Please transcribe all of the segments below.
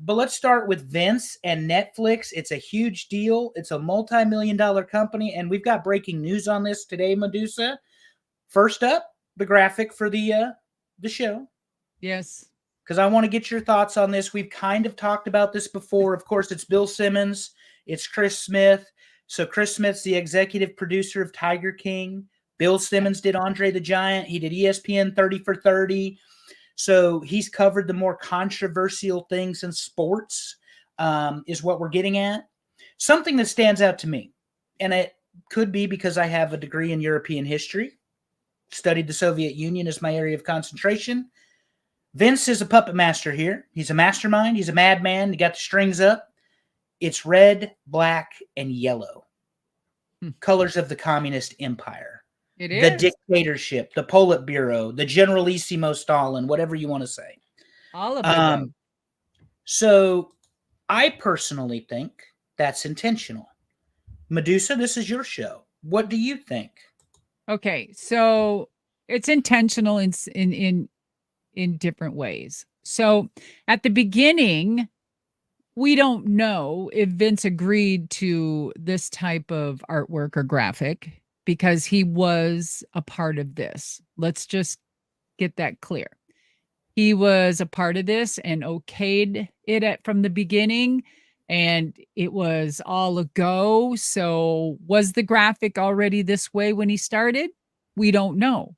But let's start with Vince and Netflix. It's a huge deal. It's a multi-million-dollar company, and we've got breaking news on this today, Madusa. First up, the graphic for the show, Yes. because I want to get your thoughts on this. We've kind of talked about this before. Of course, it's Bill Simmons, it's Chris Smith. So Chris Smith's the executive producer of Tiger King. Bill Yep. Simmons did Andre the Giant. He did ESPN 30 for 30. So he's covered the more controversial things in sports, is what we're getting at. Something that stands out to me, and it could be because I have a degree in European history, studied the Soviet Union as my area of concentration. Vince is a puppet master here. He's a mastermind. He's a madman. He got the strings up. It's red, black, and yellow. Hmm. Colors of the communist empire. It The is. dictatorship, the Politburo, the Generalissimo Stalin, whatever you want to say. All of the above. Um, so I personally think that's intentional. Madusa, this is your show. What do you think? Okay, so it's intentional in different ways. So at the beginning, we don't know if Vince agreed to this type of artwork or graphic because he was a part of this. Let's just get that clear. He was a part of this and okayed it from the beginning, and it was all a go. So was the graphic already this way when he started? We don't know.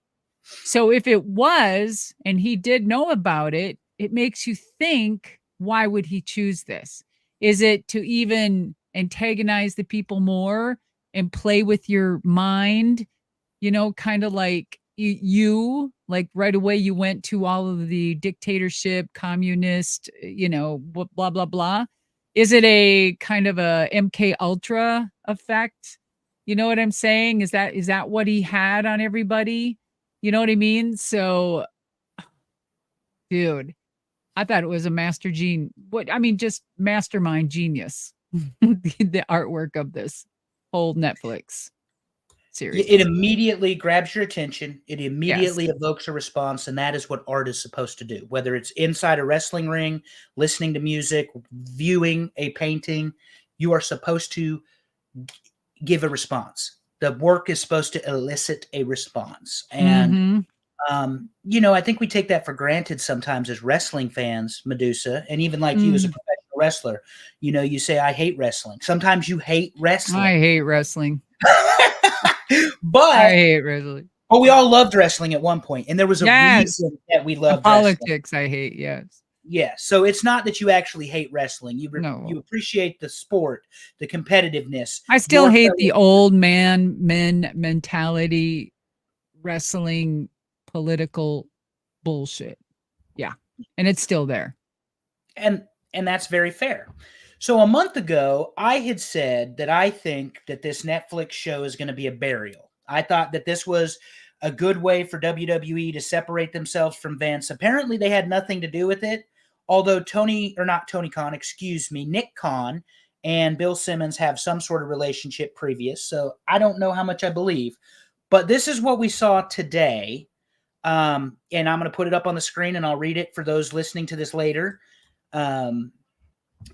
So if it was and he did know about it, it makes you think, why would he choose this? Is it to even antagonize the people more and play with your mind? Kind of like you like right away you went to all of the dictatorship, communist, blah blah blah. Is it a kind of a MK Ultra effect? You know what I'm saying? Is that what he had on everybody? You know what I mean? So, dude, I thought it was a just mastermind genius. The artwork of this whole Netflix It series. immediately grabs your attention. It Yes. immediately evokes a response, and that is what art is supposed to do. Whether it's inside a wrestling ring, listening to music, viewing a painting, you are supposed to give a response. The work is supposed to elicit a response. And, Mhm. I think we take that for granted sometimes as wrestling fans, Medusa, and even like you as a Mm. professional wrestler. You say, I hate wrestling. Sometimes you hate I wrestling. hate wrestling. I but hate wrestling. we all loved wrestling at one point, and there was a Yes. reason that we The loved wrestling. politics I hate, yes. Yeah, so it's not that you actually hate wrestling. You No. appreciate the sport, the competitiveness, I still your hate fellow. the old men mentality wrestling political bullshit. Yeah. And it's still there. and and that's very fair. So a month ago, I had said that I think that this Netflix show is going to be a burial. I thought that this was a good way for WWE to separate themselves from Vince. Apparently, they had nothing to do with it. Although not Tony Khan, excuse me, Nick Khan and Bill Simmons have some sort of relationship previous. So I don't know how much I believe. But this is what we saw today. And I'm going to put it up on the screen and I'll read it for those listening to this later. Um,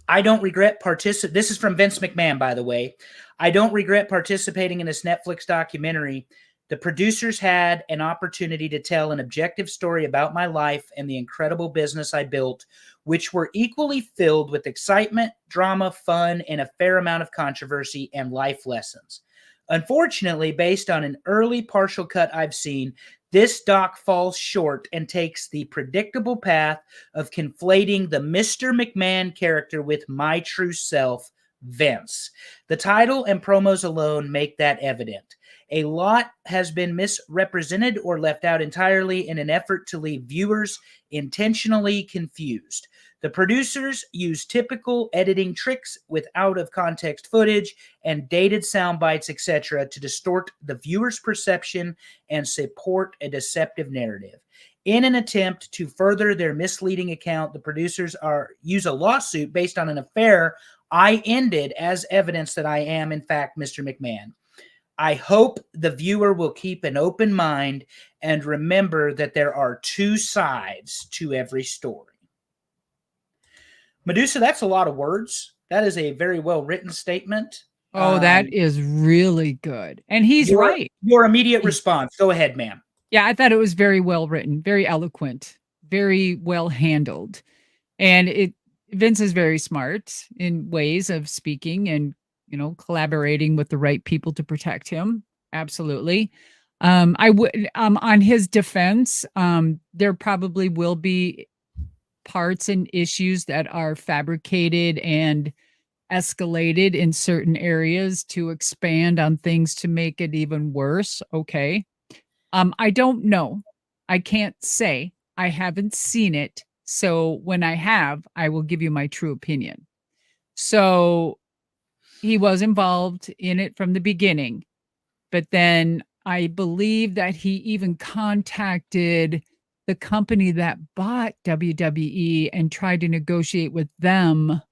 I don't regret participating. This is from Vince McMahon, by the way. I don't regret participating in this Netflix documentary. The producers had an opportunity to tell an objective story about my life and the incredible business I built, which were equally filled with excitement, drama, fun, and a fair amount of controversy and life lessons. Unfortunately, based on an early partial cut I've seen, this doc falls short and takes the predictable path of conflating the Mr. McMahon character with my true self, Vince. The title and promos alone make that evident. A lot has been misrepresented or left out entirely in an effort to leave viewers intentionally confused. The producers use typical editing tricks with out of context footage and dated sound bites, etc., to distort the viewer's perception and support a deceptive narrative. In an attempt to further their misleading account, the producers use a lawsuit based on an affair I ended as evidence that I am, in fact, Mr. McMahon. I hope the viewer will keep an open mind and remember that there are two sides to every story. Madusa, that's a lot of words. That is a very well written statement. Oh, that is really good. And he's Your right. your immediate response. Go ahead, ma'am. Yeah, I thought it was very well written, very eloquent, very well handled. And Vince is very smart in ways of speaking and, collaborating with the right people to protect him. Absolutely. I would on his defense, there probably will be parts and issues that are fabricated and escalated in certain areas to expand on things to make it even worse. Okay. I don't know. I can't say. I haven't seen it. So when I have, I will give you my true opinion. So he was involved in it from the beginning, but then I believe that he even contacted the company that bought WWE and tried to negotiate with them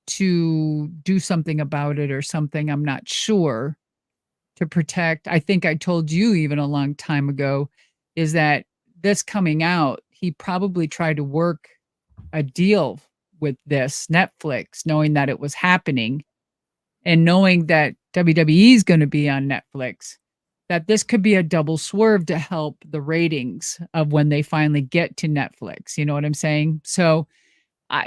to do something about it or something. I'm not sure, to protect. I think I told you even a long time ago is that this coming out, he probably tried to work a deal with this Netflix, knowing that it was happening and knowing that WWE is going to be on Netflix, that this could be a double swerve to help the ratings of when they finally get to Netflix. You know what I'm saying? So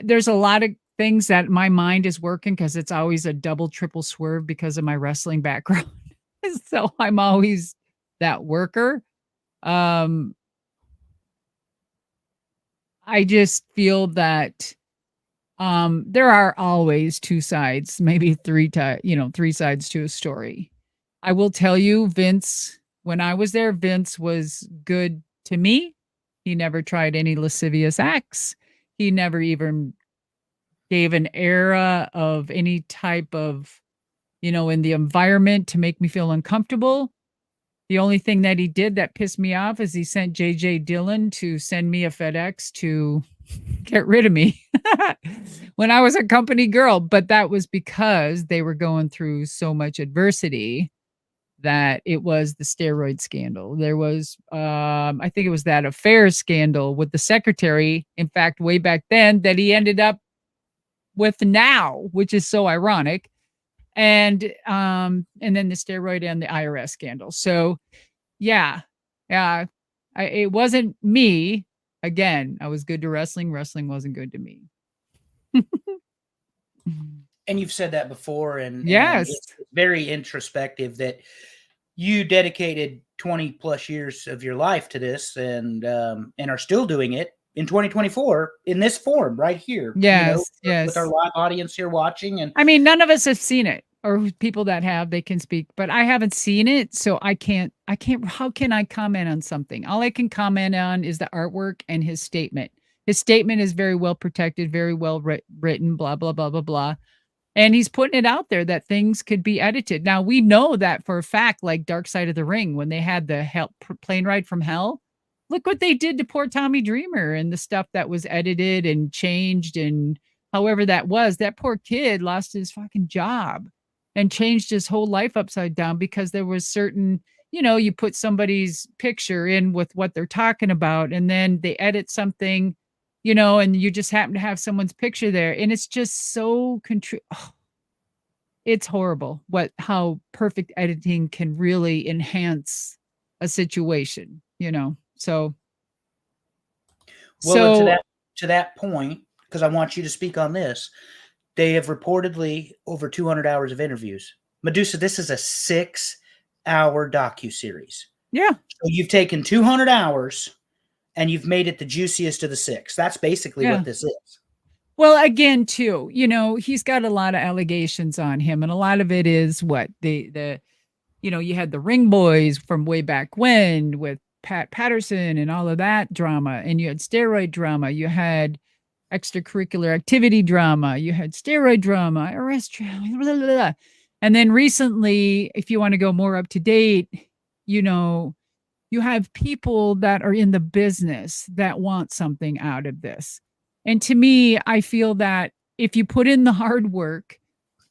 there's a lot of things that my mind is working because it's always a double, triple swerve because of my wrestling background. So I'm always that worker. Um, I just feel that there are always two sides, maybe three sides to a story. I will tell you, Vince, when I was there, Vince was good to me. He never tried any lascivious acts. He never even gave an era of any type of, in the environment to make me feel uncomfortable. The only thing that he did that pissed me off is he sent JJ Dillon to send me a FedEx to get rid of me when I was a company girl. But that was because they were going through so much adversity that it was the steroid scandal. There was, I think it was that affair scandal with the secretary. In fact, way back then that he ended up with now, which is so ironic. And then the steroid and the IRS scandal. So yeah, it wasn't me. Again, I was good to wrestling. Wrestling wasn't good to me. And you've said that before, and Yes. it's very introspective that you dedicated 20 plus years of your life to this and are still doing it in 2024 in this form right here. Yes, with our live audience here watching. And I mean, none of us have seen it, or people that have, they can speak, but I haven't seen it, so I can't. How can I comment on something? All I can comment on is the artwork and his statement. His statement is very well protected, very well written, blah blah blah blah blah. And he's putting it out there that things could be edited. Now we know that for a fact, like Dark Side of the Ring, when they had the plane ride from hell, look what they did to poor Tommy Dreamer and the stuff that was edited and changed. And however that was, that poor kid lost his fucking job and changed his whole life upside down because there was certain, you put somebody's picture in with what they're talking about and then they edit something, and you just happen to have someone's picture there. And it's just so it's horrible how perfect editing can really enhance a situation, So to that point, because I want you to speak on this, they have reportedly over 200 hours of interviews. Madusa, this is a 6-hour docuseries. Yeah. So you've taken 200 hours and you've made it the juiciest of the 6. That's basically what this is. Well, again, too, he's got a lot of allegations on him, and a lot of it is what you had the Ring Boys from way back when with Pat Patterson and all of that drama, and you had steroid drama, you had extracurricular activity drama, you had steroid drama, arrest drama, blah, blah, blah. And then recently, if you want to go more up to date, you have people that are in the business that want something out of this. And to me, I feel that if you put in the hard work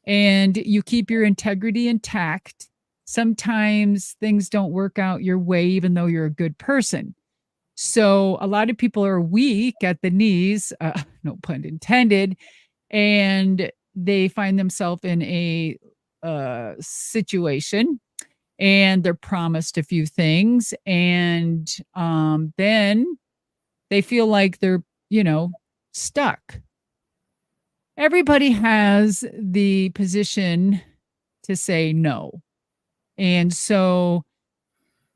and you keep your integrity intact, sometimes things don't work out your way, even though you're a good person. So a lot of people are weak at the knees, no pun intended, and they find themselves in a situation, and they're promised a few things, and then they feel like they're, stuck. Everybody has the position to say no. And so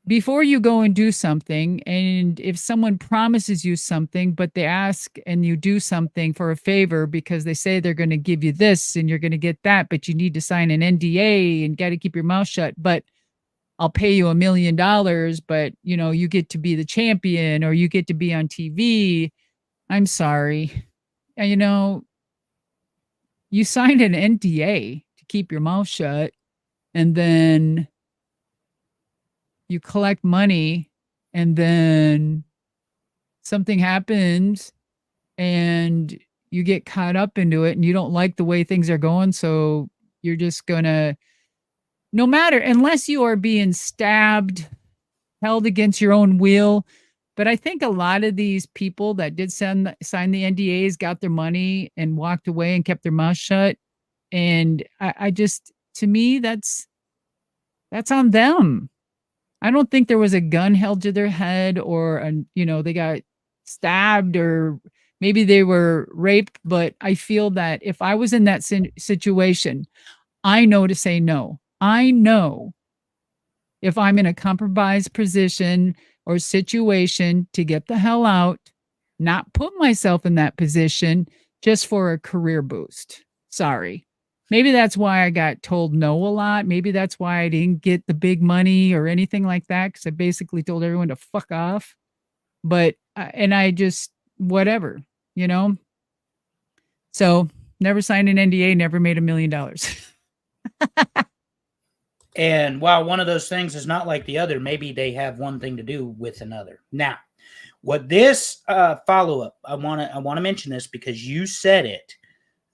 before you go and do something, and if someone promises you something, but they ask and you do something for a favor because they say they're going to give you this and you're going to get that, but you need to sign an NDA and got to keep your mouth shut. But I'll pay you $1 million, but you get to be the champion or you get to be on TV. I'm sorry. And, you signed an NDA to keep your mouth shut, and then you collect money, and then something happens and you get caught up into it and you don't like the way things are going. So you're just going to, no matter, unless you are being stabbed, held against your own will. But I think a lot of these people that did sign the NDAs got their money and walked away and kept their mouth shut. And I just, to me, that's on them. I don't think there was a gun held to their head or, they got stabbed or maybe they were raped. But I feel that if I was in that situation, I know to say no. I know if I'm in a compromised position or situation to get the hell out, not put myself in that position just for a career boost. Sorry. Maybe that's why I got told no a lot. Maybe that's why I didn't get the big money or anything like that, because I basically told everyone to fuck off. But, and I just, whatever, So never signed an NDA, never made $1 million. And while one of those things is not like the other, maybe they have one thing to do with another. Now, what this follow-up, I want to mention this because you said it,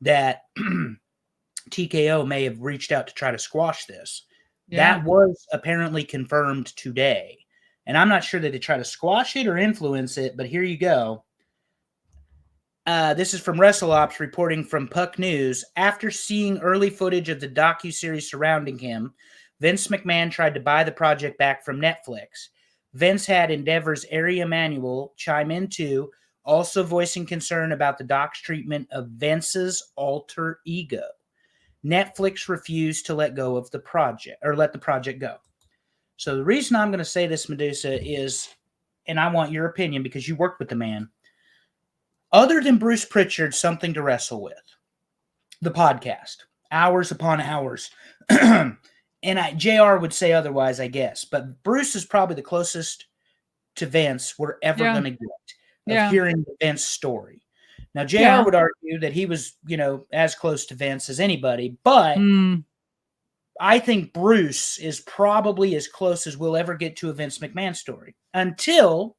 that TKO may have reached out to try to squash this. Yeah. That was apparently confirmed today. And I'm not sure that they try to squash it or influence it, but here you go. This is from WrestleOps reporting from Puck News. After seeing early footage of the docuseries surrounding him, Vince McMahon tried to buy the project back from Netflix. Vince had Endeavor's Ari Emanuel chime in too, also voicing concern about the doc's treatment of Vince's alter ego. Netflix refused to let go of the project, or let the project go. So the reason I'm going to say this, Madusa, is, and I want your opinion because you worked with the man, other than Bruce Pritchard, Something to Wrestle With, the podcast, hours upon hours, and JR would say otherwise, I guess, but Bruce is probably the closest to Vince we're ever going to get of hearing the Vince story. Now, JR would argue that he was, as close to Vince as anybody, but I think Bruce is probably as close as we'll ever get to a Vince McMahon story until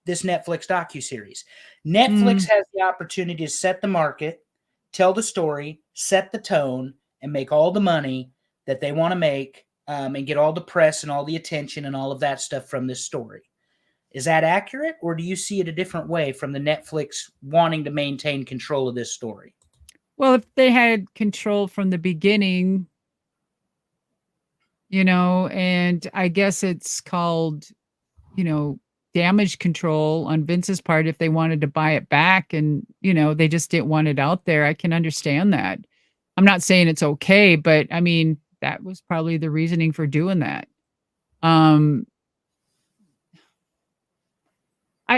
this Netflix docuseries. Netflix has the opportunity to set the market, tell the story, set the tone, and make all the money that they want to make, and get all the press and all the attention and all of that stuff from this story. Is that accurate, or do you see it a different way from the Netflix wanting to maintain control of this story? Well, if they had control from the beginning, and I guess it's called, damage control on Vince's part if they wanted to buy it back and, they just didn't want it out there. I can understand that. I'm not saying it's okay, but I mean, that was probably the reasoning for doing that. I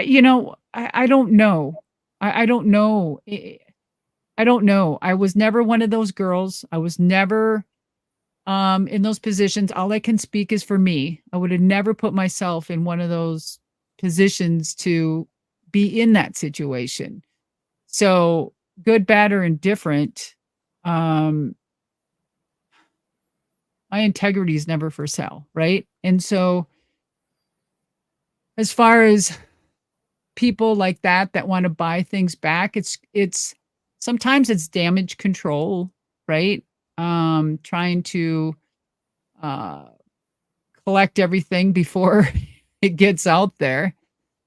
don't know. I don't know. I don't know. I was never one of those girls. I was never in those positions. All I can speak is for me. I would have never put myself in one of those positions to be in that situation. So good, bad, or indifferent, my integrity is never for sale, right? And so as far as people like that want to buy things back, it's sometimes it's damage control, right? Trying to collect everything before it gets out there.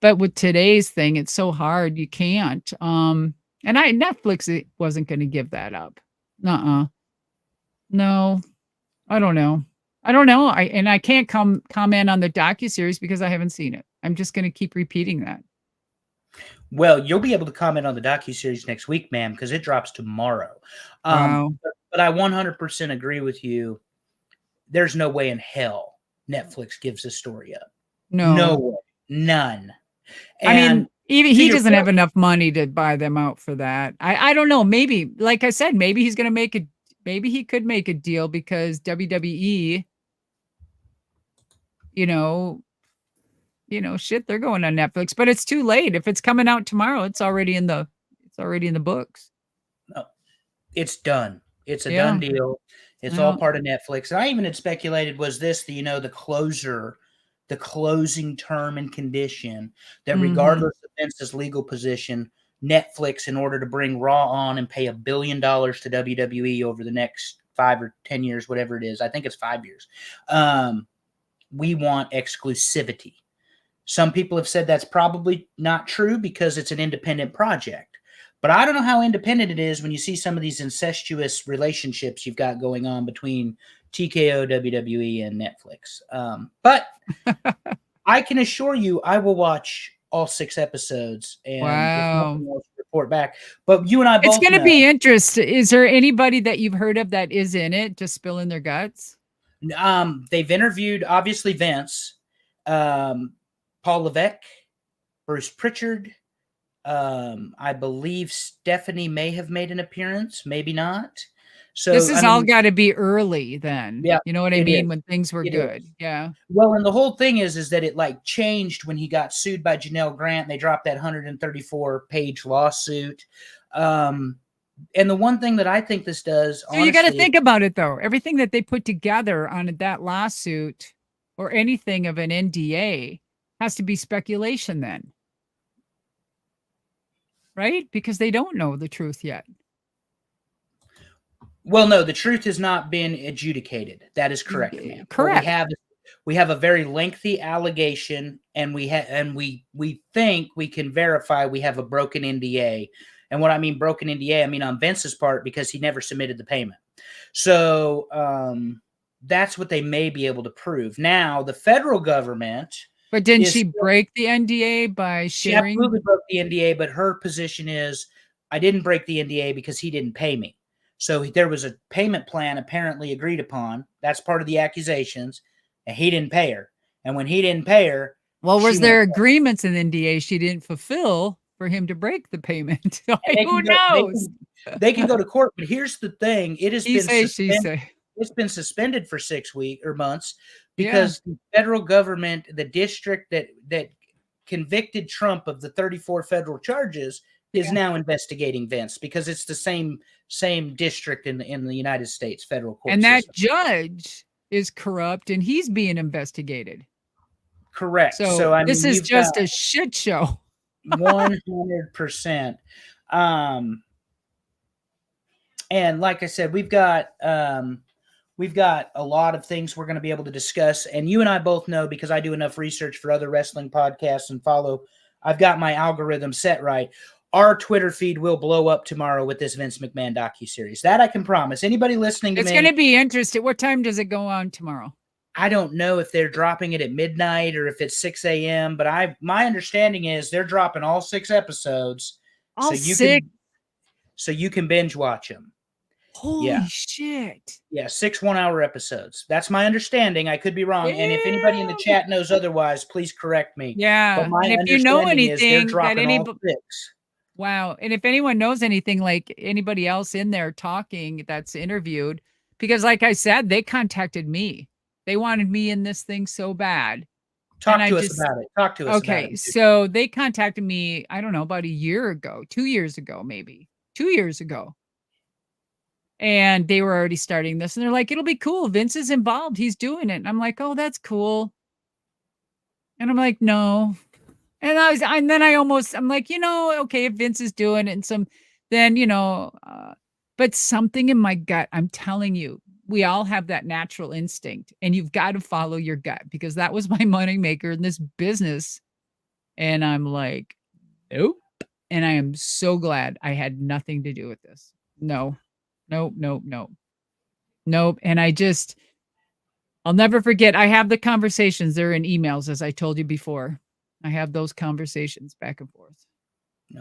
But with today's thing, it's so hard. You can't. And Netflix wasn't going to give that up. Uh-uh. No, I don't know. I don't know. I can't comment on the docuseries because I haven't seen it. I'm just going to keep repeating that. Well, you'll be able to comment on the docuseries next week, ma'am, because it drops tomorrow. Wow. But I 100% agree with you. There's no way in hell Netflix gives this story up. No No. way. None. I mean, And even to he your doesn't have point, enough money to buy them out for that. I don't know. Maybe, like I said, maybe he's going to make it. Maybe he could make a deal because WWE, you know, shit, they're going on Netflix, but it's too late. If it's coming out tomorrow, it's already in the books. no, it's done. It's a done Yeah. deal. It's all Yeah. part of Netflix. And I even had speculated, was this the closing term and condition that Mhm. regardless of Vince's legal position, Netflix, in order to bring Raw on and pay $1 billion to WWE over the next 5 or 10 years, whatever it is, I think it's 5 years, we want exclusivity. Some people have said that's probably not true because it's an independent project. But I don't know how independent it is when you see some of these incestuous relationships you've got going on between TKO, WWE, and Netflix. But I can assure you, I will watch all 6 episodes, and if Wow. nothing else, report back. But you and I It's both going to know be interesting. Is there anybody that you've heard of that is in it, just spilling their guts? they've interviewed obviously Vince, um, Paul Levesque, Bruce Pritchard. I believe Stephanie may have made an appearance, maybe not. This So, I has all mean, got to be early then. yeah, You know what I it mean? is. When things were It good. is. Yeah. Well, and the whole thing is that it like changed when he got sued by Janelle Grant. They dropped that 134-page lawsuit. And the one thing that I think this does, So you got to honestly, think about it though. Everything that they put together on that lawsuit or anything of an NDA has to be speculation then. Right? Because they don't know the truth yet. well, no, the truth has not been adjudicated. That is correct, ma'am. What Correct. we have a very lengthy allegation, and we think we can verify we have a broken NDA. And what I mean broken NDA, I mean on Vince's part because he never submitted the payment. So that's what they may be able to prove. Now, the federal government But didn't is she break the NDA by she sharing? absolutely broke the NDA, but her position is I didn't break the NDA because he didn't pay me. So there was a payment plan apparently agreed upon. That's part of the accusations, and he didn't pay her. And when he didn't pay her, Well, she was went. there agreements in NDA she didn't fulfill for him to break the payment? And Like, who knows? they can go to court. But here's the thing: it has He been say, she suspended. say. It's been suspended for 6 weeks or months Yeah. because the federal government, the district that convicted Trump of the 34 federal charges, is Yeah. now investigating Vince because it's the same district in the United States federal court And that system. judge is corrupt and he's being investigated. Correct. So So I this mean, is you've got just a shit show. 100%. And like I said, we've got a lot of things we're going to be able to discuss. And you and I both know, because I do enough research for other wrestling podcasts and follow, I've got my algorithm set right. Our Twitter feed will blow up tomorrow with this Vince McMahon docuseries. That I can promise. Anybody listening to It's going to me, be interesting. What time does it go on tomorrow? I don't know if they're dropping it at midnight or if it's 6 a.m., but my understanding is they're dropping all 6 episodes so All sick. you can binge watch them. Holy Yeah. shit. Yeah, 6 1-hour episodes. That's my understanding. I could be wrong. And if anybody in the Ew. chat knows otherwise, please correct me. But Yeah. my And if you know understanding is they're anything that dropping all 6. wow. And if anyone knows anything, like anybody else in there talking that's interviewed, because like I said, they contacted me. They wanted me in this thing so bad. And Talk I to us just, about it. Talk to us about okay. it. So they contacted me, I don't know, about a year ago, 2 years ago, maybe 2 years ago. And they were already starting this. And they're like, it'll be cool. Vince is involved. He's doing it. And I'm like, oh, that's cool. And I'm like, no. And then I'm like, okay, if Vince is doing it and then, but something in my gut, I'm telling you, we all have that natural instinct and you've got to follow your gut because that was my money maker in this business. And I'm like, nope. And I am so glad I had nothing to do with this. No. Nope, nope, nope. Nope. And I'll never forget. I have the conversations. They're in emails, as I told you before. I have those conversations back and forth.